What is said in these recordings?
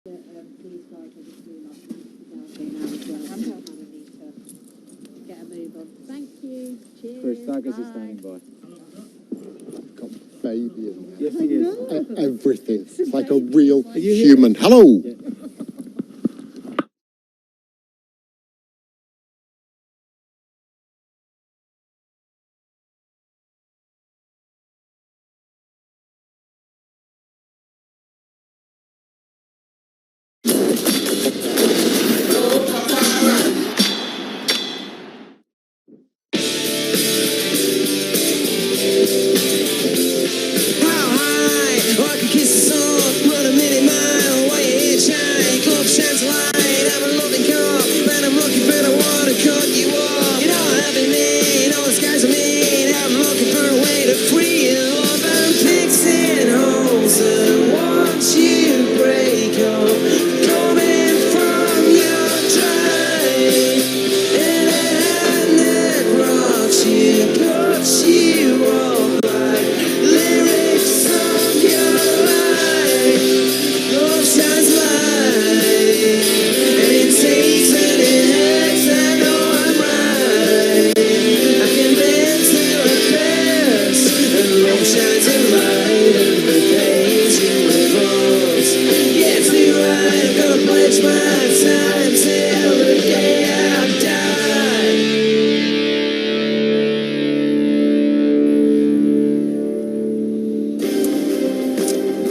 These guys obviously like now as well. We need to get a move on. Thank you. Cheers. Chris Daggers is standing by. Got baby in there. Yes, he is. Everything. It's like a real human. Hello. Yeah.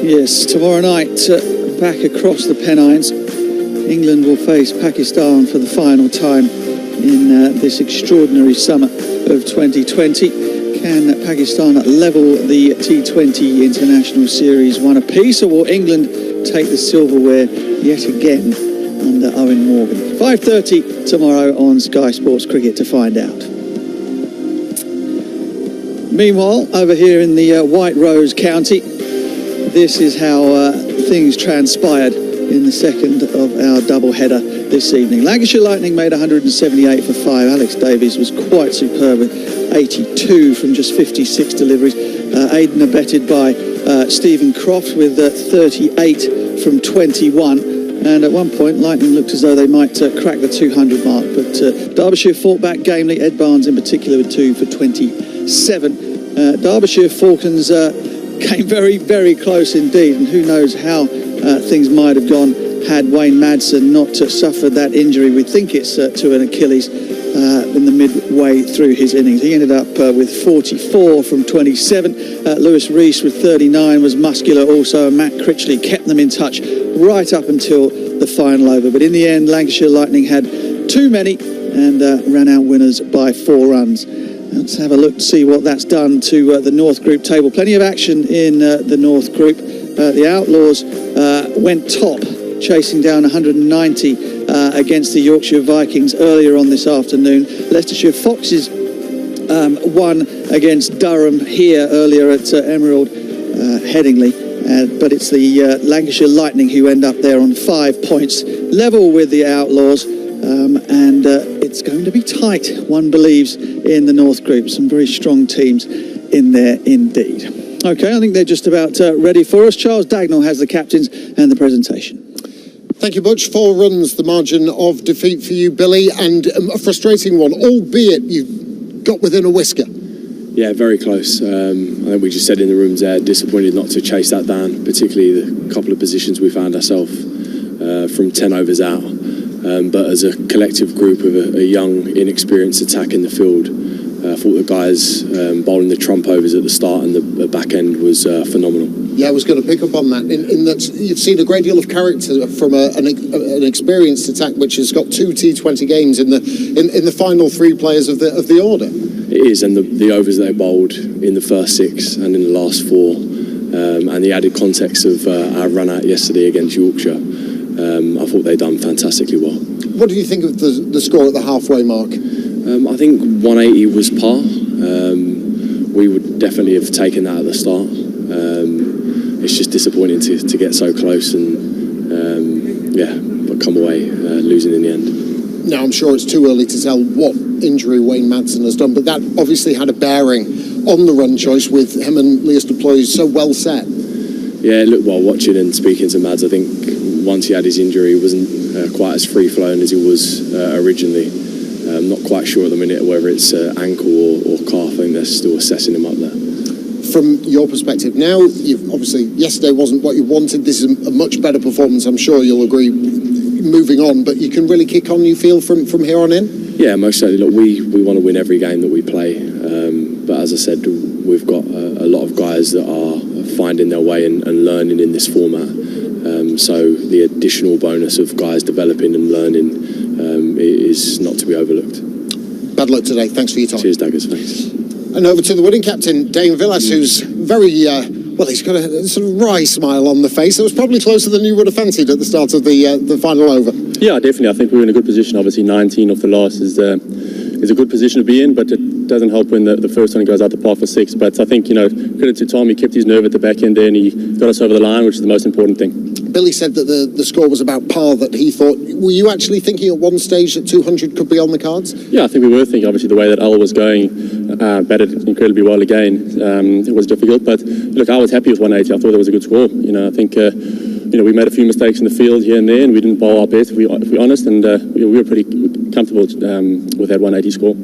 Yes, tomorrow night, back across the Pennines, England will face Pakistan for the final time in this extraordinary summer of 2020. Can Pakistan level the T20 International Series one apiece, or will England take the silverware yet again under Owen Morgan? 5:30 tomorrow on Sky Sports Cricket to find out. Meanwhile, over here in the White Rose County, this is how things transpired in the second of our double-header this evening. Lancashire Lightning made 178 for 5. Alex Davies was quite superb with 82 from just 56 deliveries. Aiden abetted by Stephen Croft with 38 from 21. And at one point, Lightning looked as though they might crack the 200 mark. But Derbyshire fought back gamely. Ed Barnes in particular with 2 for 27. Derbyshire Falcons came very, very close indeed, and who knows how things might have gone had Wayne Madsen not suffered that injury. We think it's to an Achilles in the midway through his innings. He ended up with 44 from 27. Lewis Rees with 39 was muscular also, and Matt Critchley kept them in touch right up until the final over. But in the end, Lancashire Lightning had too many and ran out winners by 4 runs. Let's have a look to see what that's done to the North Group table. Plenty of action in the North Group. The Outlaws went top, chasing down 190 against the Yorkshire Vikings earlier on this afternoon. Leicestershire Foxes won against Durham here earlier at Emerald Headingley. But it's the Lancashire Lightning who end up there on 5 points, level with the Outlaws. And it's going to be tight, one believes, in the North Group. Some very strong teams in there indeed. OK, I think they're just about ready for us. Charles Dagnall has the captains and the presentation. Thank you, Butch. 4 runs, the margin of defeat for you, Billy, and a frustrating one, albeit you got within a whisker. Yeah, very close. I think we just said in the rooms there, disappointed not to chase that down, particularly the couple of positions we found ourselves from 10 overs out. But as a collective group of a young, inexperienced attack in the field, I thought the guys bowling the trump overs at the start and the back end was phenomenal. Yeah, I was going to pick up on that. In that you've seen a great deal of character from an experienced attack, which has got 2 T20 games in the final 3 players of the order. It is, and the overs they bowled in the first 6 and in the last 4, and the added context of our run out yesterday against Yorkshire. I thought they'd done fantastically well. What do you think of the score at the halfway mark? I think 180 was par. We would definitely have taken that at the start. It's just disappointing to get so close and but come away losing in the end. Now, I'm sure it's too early to tell what injury Wayne Madsen has done, but that obviously had a bearing on the run choice with him and Leas de Ploy so well set. Yeah, look, while watching and speaking to Mads, I think once he had his injury, he wasn't quite as free-flowing as he was originally. I'm not quite sure at the minute whether it's ankle or calf. I think they're still assessing him up there. From your perspective now, you've obviously, yesterday wasn't what you wanted. This is a much better performance, I'm sure you'll agree, moving on, but you can really kick on, you feel, from here on in? Yeah, most certainly. Look, we want to win every game that we play, but as I said, we've got a lot of guys that are finding their way and learning in this format, so the additional bonus of guys developing and learning is not to be overlooked. Bad luck today, thanks for your time. Cheers, Daggers, thanks. And over to the winning captain, Dane Villas, who's very, well, he's got a sort of wry smile on the face. It was probably closer than you would have fancied at the start of the final over. Yeah, definitely. I think we're in a good position. Obviously, 19 off the loss is a good position to be in, but it doesn't help when the first one goes out the par for 6. But I think, credit to Tom, he kept his nerve at the back end there and he got us over the line, which is the most important thing. Billy said that the score was about par, that he thought. Were you actually thinking at one stage that 200 could be on the cards? Yeah, I think we were thinking, obviously, the way that Al was going, batted incredibly well again. It was difficult, but look, I was happy with 180. I thought it was a good score. I think, we made a few mistakes in the field here and there, and we didn't bowl our best, if we're honest, and we were pretty comfortable with that 180 score.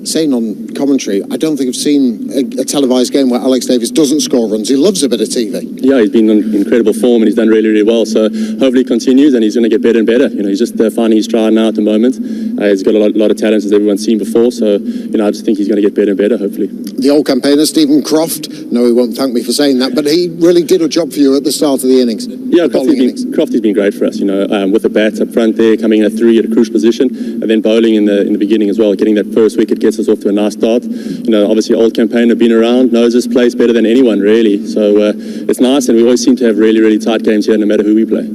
Saying on commentary, I don't think I've seen a televised game where Alex Davis doesn't score runs. He loves a bit of TV. Yeah, he's been in incredible form and he's done really, really well. So hopefully he continues and he's going to get better and better. He's just finding his stride now at the moment. He's got a lot of talent, as everyone's seen before. So, I just think he's going to get better and better, hopefully. The old campaigner, Stephen Croft, no, he won't thank me for saying that, but he really did a job for you at the start of the innings. Yeah, Crofty's been great for us, with the bats up front there, coming in at 3 at a crucial position, and then bowling in the beginning as well, getting that first wicket gets us off to a nice start. Obviously old campaigner, been around, knows this place better than anyone really, so it's nice, and we always seem to have really, really tight games here no matter who we play.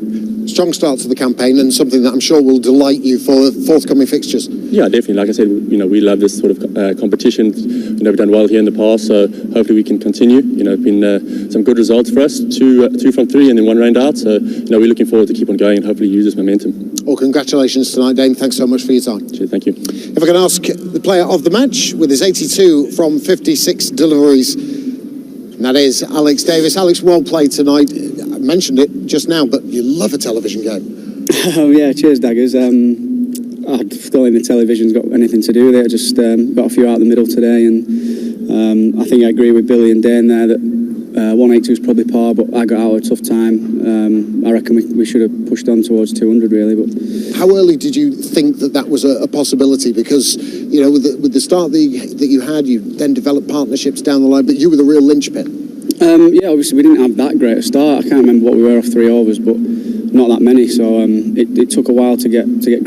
Strong start to the campaign and something that I'm sure will delight you for forthcoming fixtures. Yeah, definitely. Like I said, we love this sort of competition. We've done well here in the past, so hopefully we can continue. It's been some good results for us, two from 3 and then 1 rained out. So, we're looking forward to keep on going and hopefully use this momentum. Well, congratulations tonight, Dane. Thanks so much for your time. Cheers, thank you. If I can ask the player of the match with his 82 from 56 deliveries, and that is Alex Davis. Alex, well played tonight. I mentioned it just now, but you love a television game. Oh yeah, cheers, Daggers. I don't think the television's got anything to do with it. I just got a few out the middle today, and I think I agree with Billy and Dane there that 182 is probably par, but I got out a tough time. I reckon we should have pushed on towards 200 really. But how early did you think that was a possibility? Because with the start that you had, you then developed partnerships down the line, but you were the real linchpin. Yeah, obviously we didn't have that great a start. I can't remember what we were off 3 overs, but not that many. So it took a while to get a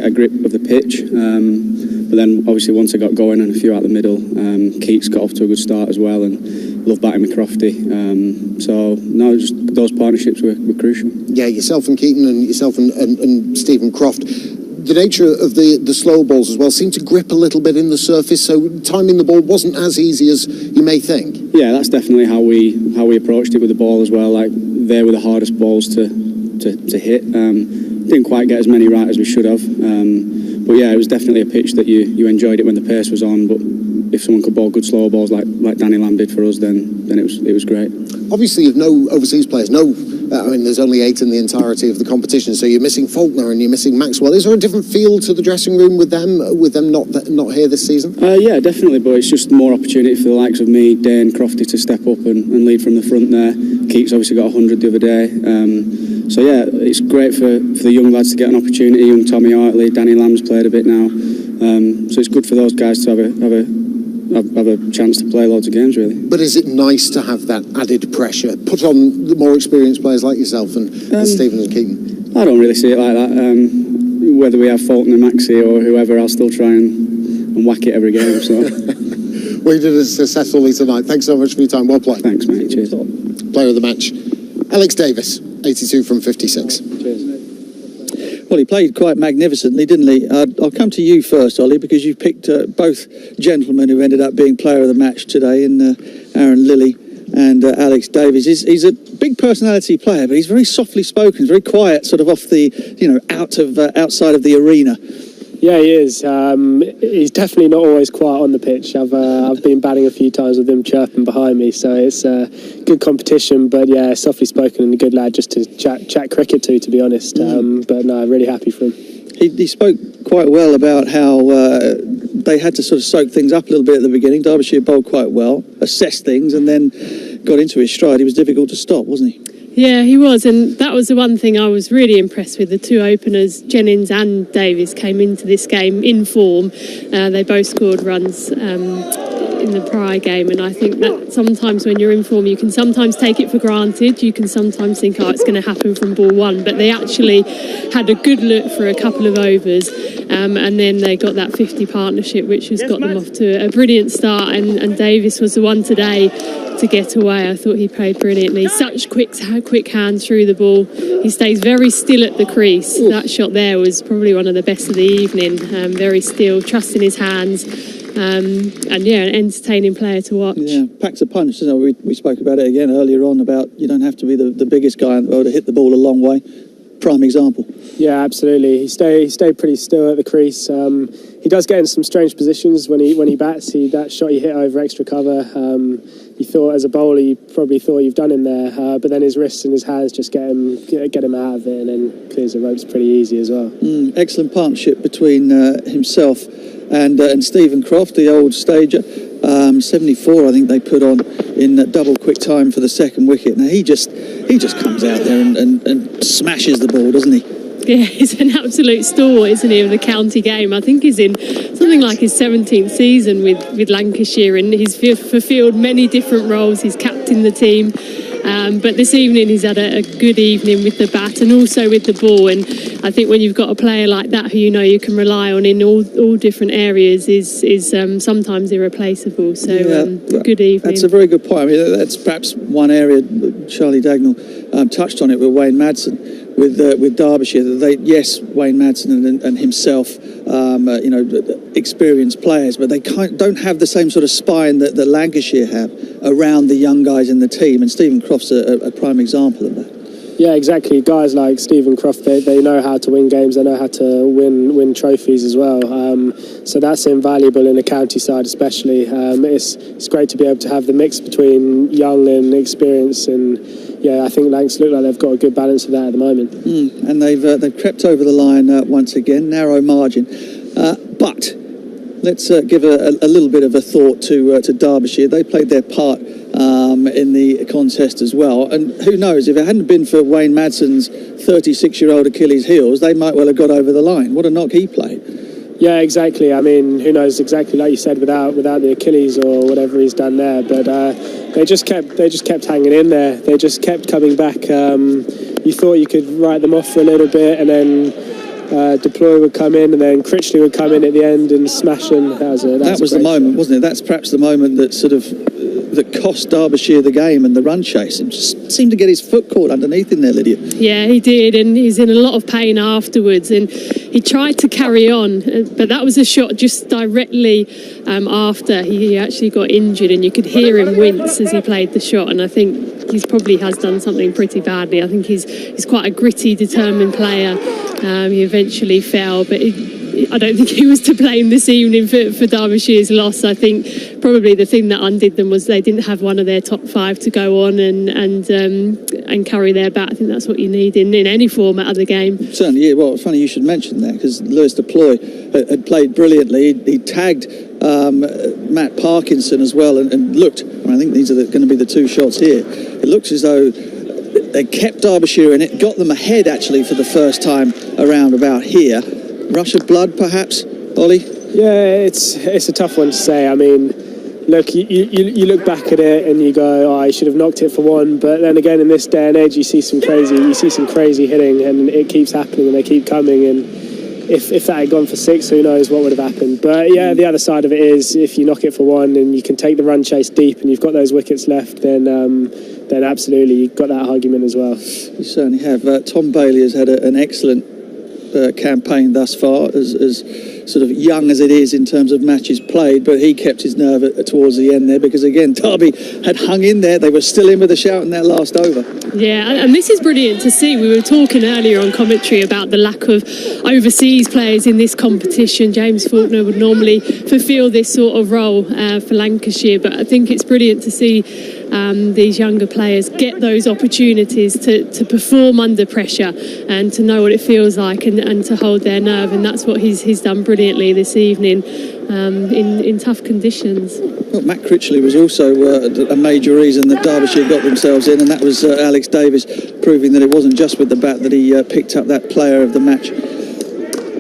grip of the pitch. But then obviously once I got going and a few out the middle, Keats got off to a good start as well, and loved batting with Crofty. So no, just those partnerships were crucial. Yeah, yourself and Keaton and yourself and Stephen Croft. The nature of the slow balls as well seemed to grip a little bit in the surface, so timing the ball wasn't as easy as you may think. Yeah, that's definitely how we approached it with the ball as well. Like, they were the hardest balls to hit. Didn't quite get as many right as we should have. But yeah, it was definitely a pitch that you enjoyed it when the pace was on. But if someone could bowl good slow balls like Danny Lamb did for us, then it was great. Obviously, you've no overseas players. There's only 8 in the entirety of the competition, so you're missing Faulkner and you're missing Maxwell. Is there a different feel to the dressing room with them not here this season? Yeah, definitely, but it's just more opportunity for the likes of me, Dane, Crofty to step up and lead from the front there. Keats obviously got 100 the other day. So yeah, it's great for the young lads to get an opportunity. Young Tommy Hartley, Danny Lamb's played a bit now. So it's good for those guys to have a chance to play loads of games, really. But is it nice to have that added pressure put on the more experienced players like yourself and Stephen and Keaton? I don't really see it like that. Whether we have Fulton and Maxi or whoever, I'll still try and whack it every game. So. Well, you did it successfully tonight. Thanks so much for your time. Well played. Thanks, mate. Cheers. Player of the match, Alex Davis, 82 from 56. Cheers. Well, he played quite magnificently, didn't he? I'll come to you first, Ollie, because you picked both gentlemen who ended up being player of the match today, in Aaron Lilly and Alex Davies. He's a big personality player, but he's very softly spoken, very quiet, sort of off the, outside of the arena. Yeah, he is. He's definitely not always quiet on the pitch. I've been batting a few times with him chirping behind me, so it's good competition. But yeah, softly spoken and a good lad just to chat cricket to be honest. But no, really happy for him. He spoke quite well about how they had to sort of soak things up a little bit at the beginning. Derbyshire bowled quite well, assessed things, and then got into his stride. He was difficult to stop, wasn't he? Yeah, he was, and that was the one thing I was really impressed with. The two openers, Jennings and Davis, came into this game in form. They both scored runs in the prior game, and I think that sometimes when you're in form you can sometimes take it for granted. You can sometimes think, oh, it's going to happen from ball one, but they actually had a good look for a couple of overs, and then they got that 50 partnership, which has got them off to a brilliant start, and Davis was the one today to get away. I thought he played brilliantly. Such quick hands through the ball. He stays very still at the crease. That shot there was probably one of the best of the evening. Very still, trusting his hands, and yeah, an entertaining player to watch. Yeah, packs a punch. We spoke about it again earlier on about you don't have to be the biggest guy in the world to hit the ball a long way. Prime example. Yeah, absolutely. He stayed pretty still at the crease. He does get in some strange positions when he bats. That shot he hit over extra cover. You thought as a bowler, you probably thought you've done him there, but then his wrists and his hands just get him out of it, and then clears the ropes pretty easy as well. Excellent partnership between himself and Stephen Croft, the old stager. 74, I think they put on in double quick time for the second wicket. Now he just comes out there and smashes the ball, doesn't he? Yeah, he's an absolute stalwart, isn't he, of the county game. I think he's in something like his 17th season with Lancashire, and he's fulfilled many different roles. He's captained the team, but this evening he's had a good evening with the bat and also with the ball. And I think when you've got a player like that who you know you can rely on in all different areas is sometimes irreplaceable. So good evening. That's a very good point. I mean, that's perhaps one area Charlie Dagnall touched on it with Wayne Madsen. With Derbyshire, Wayne Madsen and himself, experienced players, but they don't have the same sort of spine that Lancashire have around the young guys in the team, and Stephen Croft's a prime example of that. Yeah, exactly. Guys like Stephen Croft, they know how to win games, they know how to win trophies as well. So that's invaluable in the county side especially. It's great to be able to have the mix between young and experience, and yeah, I think Lancs look like they've got a good balance of that at the moment. And they've crept over the line once again, narrow margin. But let's give a little bit of a thought to Derbyshire. They played their part in the contest as well. And who knows, if it hadn't been for Wayne Madsen's 36-year-old Achilles heels, they might well have got over the line. What a knock he played. Yeah, exactly. I mean, who knows exactly, like you said, without the Achilles or whatever he's done there. But they just kept hanging in there. They just kept coming back. You thought you could write them off for a little bit, and then Deploy would come in, and then Critchley would come in at the end and smash them. That was the moment, wasn't it? That's perhaps the moment that that cost Derbyshire the game and the run chase, and just seemed to get his foot caught underneath in there, Lydia. Yeah, he did, and he's in a lot of pain afterwards, and he tried to carry on, but that was a shot just directly after he actually got injured, and you could hear him wince as he played the shot, and I think he probably has done something pretty badly. I think he's quite a gritty, determined player. He eventually fell, but I don't think he was to blame this evening for Derbyshire's loss. I think probably the thing that undid them was they didn't have one of their top five to go on and carry their bat. I think that's what you need in any format of the game. Certainly, yeah. Well, funny you should mention that, because Lewis Deploy had played brilliantly. He tagged Matt Parkinson as well, and looked. I think these are going to be the two shots here. It looks as though they kept Derbyshire in it, got them ahead actually for the first time around about here. Rush of blood, perhaps, Ollie? Yeah, it's a tough one to say. I mean, look, you look back at it and you go, I should have knocked it for one. But then again, in this day and age, you see some crazy hitting, and it keeps happening, and they keep coming. And if that had gone for six, who knows what would have happened. But yeah, the other side of it is, if you knock it for one and you can take the run chase deep, and you've got those wickets left, then absolutely you've got that argument as well. You certainly have. Tom Bailey has had an excellent campaign thus far, as sort of young as it is in terms of matches played, but he kept his nerve towards the end there, because again Derby had hung in there. They were still in with a shout in that last over. Yeah, and this is brilliant to see. We were talking earlier on commentary about the lack of overseas players in this competition. James Faulkner would normally fulfil this sort of role for Lancashire, but I think it's brilliant to see these younger players get those opportunities to perform under pressure and to know what it feels like and to hold their nerve, and that's what he's done brilliantly this evening in tough conditions. Well, Matt Critchley was also a major reason that Derbyshire got themselves in, and that was Alex Davis proving that it wasn't just with the bat that he picked up that player of the match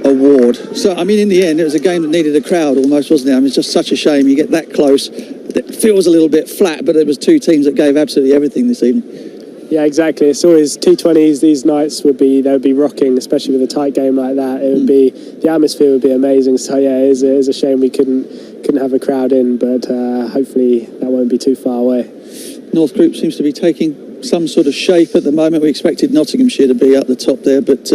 award. So, I mean, in the end, it was a game that needed a crowd almost, wasn't it? I mean, it's just such a shame you get that close. It feels a little bit flat, but it was two teams that gave absolutely everything this evening. Yeah, exactly. It's always T20s. These nights would be rocking, especially with a tight game like that. It would be, the atmosphere would be amazing. So yeah, it is a shame we couldn't have a crowd in, but hopefully that won't be too far away. North Group seems to be taking some sort of shape at the moment. We expected Nottinghamshire to be up the top there, but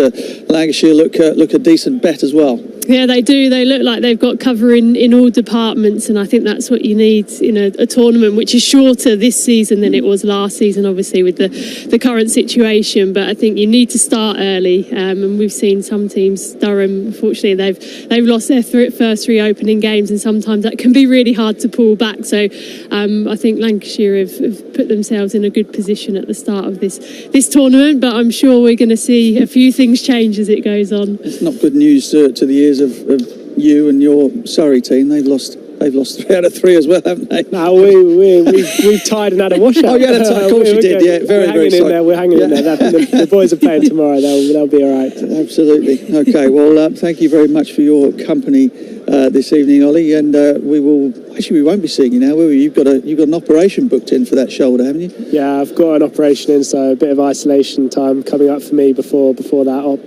Lancashire look a decent bet as well. Yeah, they do. They look like they've got cover in all departments, and I think that's what you need in a tournament which is shorter this season than it was last season, obviously with the current situation. But I think you need to start early, and we've seen some teams, Durham, unfortunately, they've lost their first three opening games, and sometimes that can be really hard to pull back. So I think Lancashire have put themselves in a good position at the start of this tournament, but I'm sure we're going to see a few things change as it goes on. It's not good news to the ears of you and your Surrey team. They've lost 3 out of 3 as well, haven't they? No, we've tied and had a washout. Oh, yeah, that's right. Of course you did. Yeah, very sorry. We're hanging in there. The boys are playing tomorrow. They'll be all right. Absolutely. Okay. Well, thank you very much for your company this evening, Ollie. And we won't be seeing you now, will we? You've got an operation booked in for that shoulder, haven't you? Yeah, I've got an operation in, so a bit of isolation time coming up for me before that op.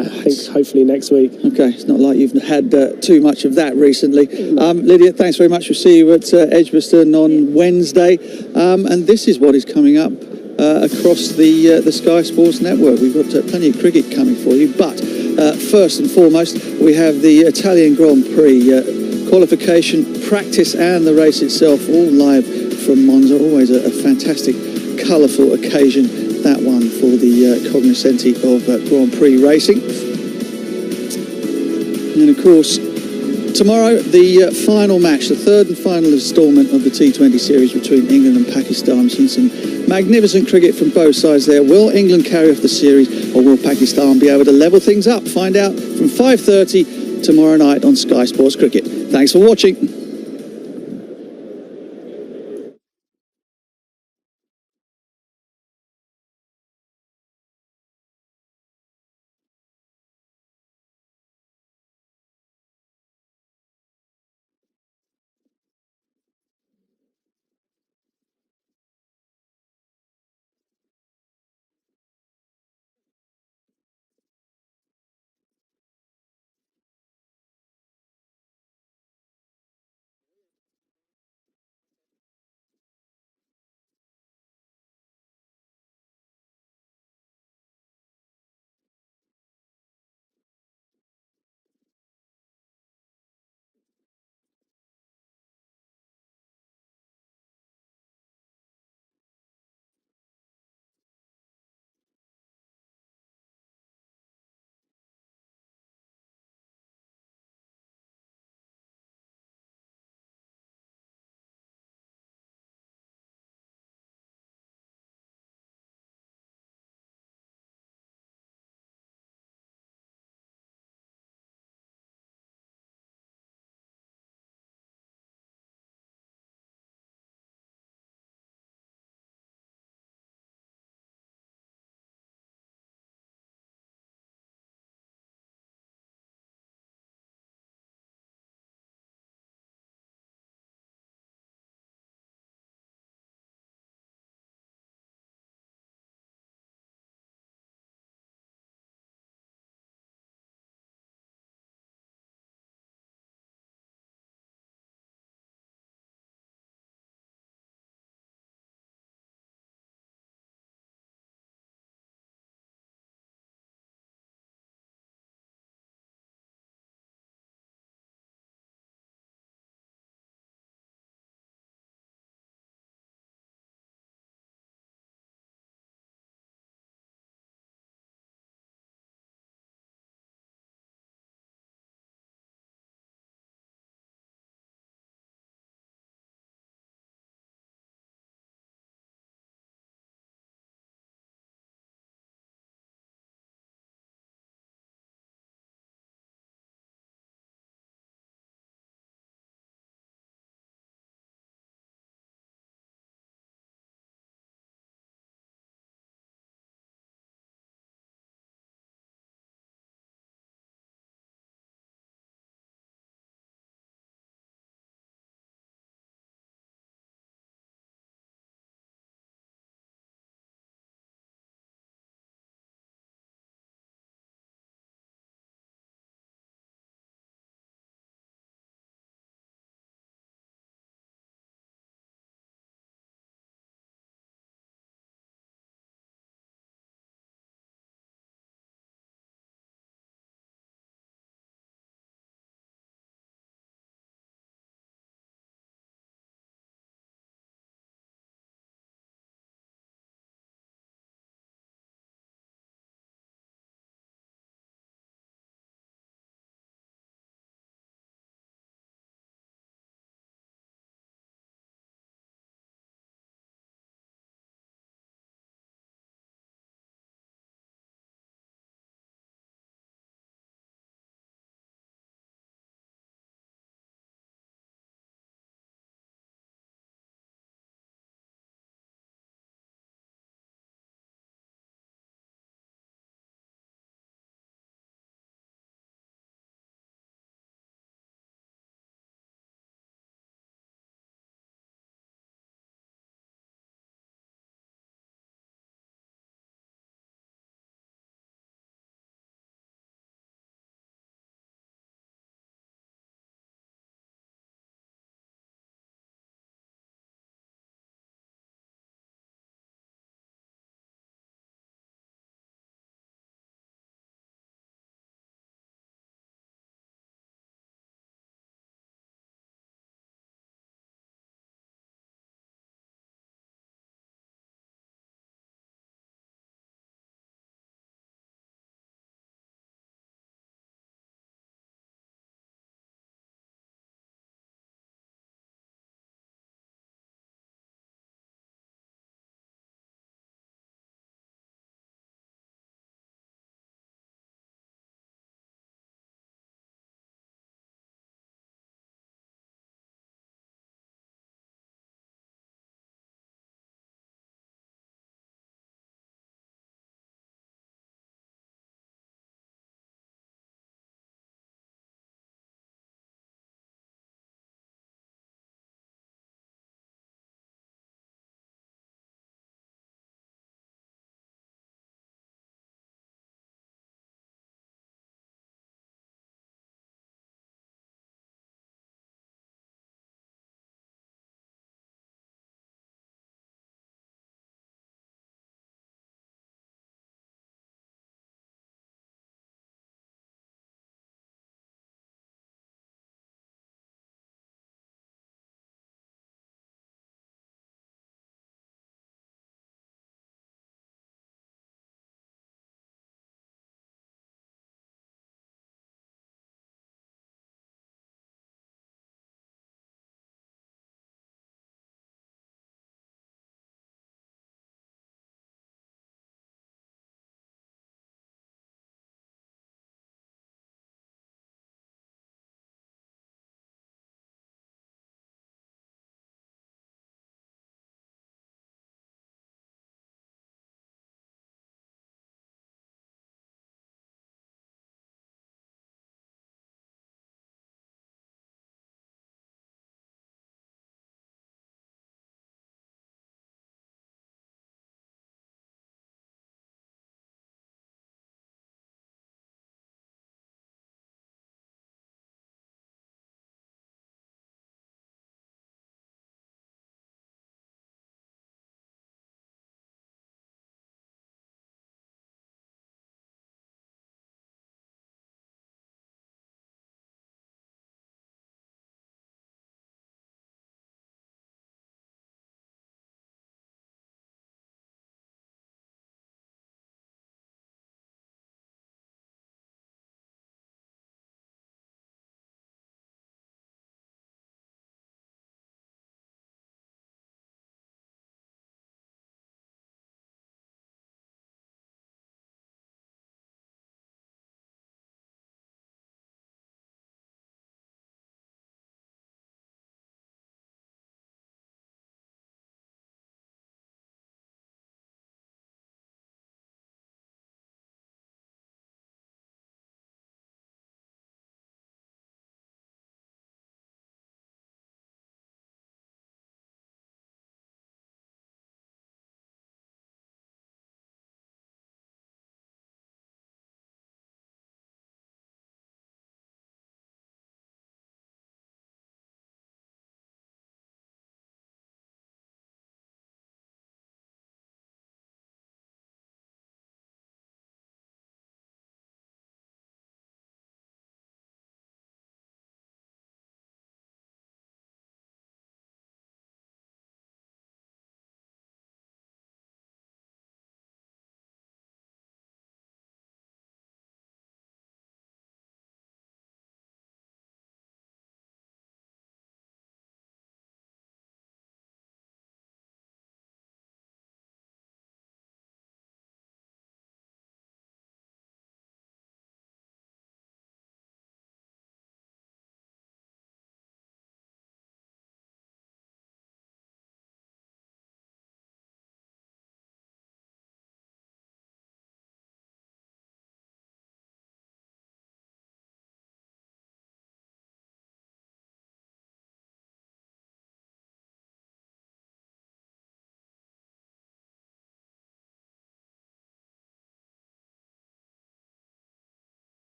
I think hopefully next week. Okay, it's not like you've had too much of that recently. Lydia, thanks very much. We'll see you at Edgbaston on Wednesday. And this is what is coming up across the Sky Sports Network. We've got plenty of cricket coming for you, but first and foremost, we have the Italian Grand Prix qualification, practice and the race itself, all live from Monza. Always a fantastic, colourful occasion, that one for the cognoscenti of Grand Prix racing. And of course, tomorrow, the final match, the third and final instalment of the T20 series between England and Pakistan. We've seen some magnificent cricket from both sides there. Will England carry off the series, or will Pakistan be able to level things up? Find out from 5:30 tomorrow night on Sky Sports Cricket. Thanks for watching.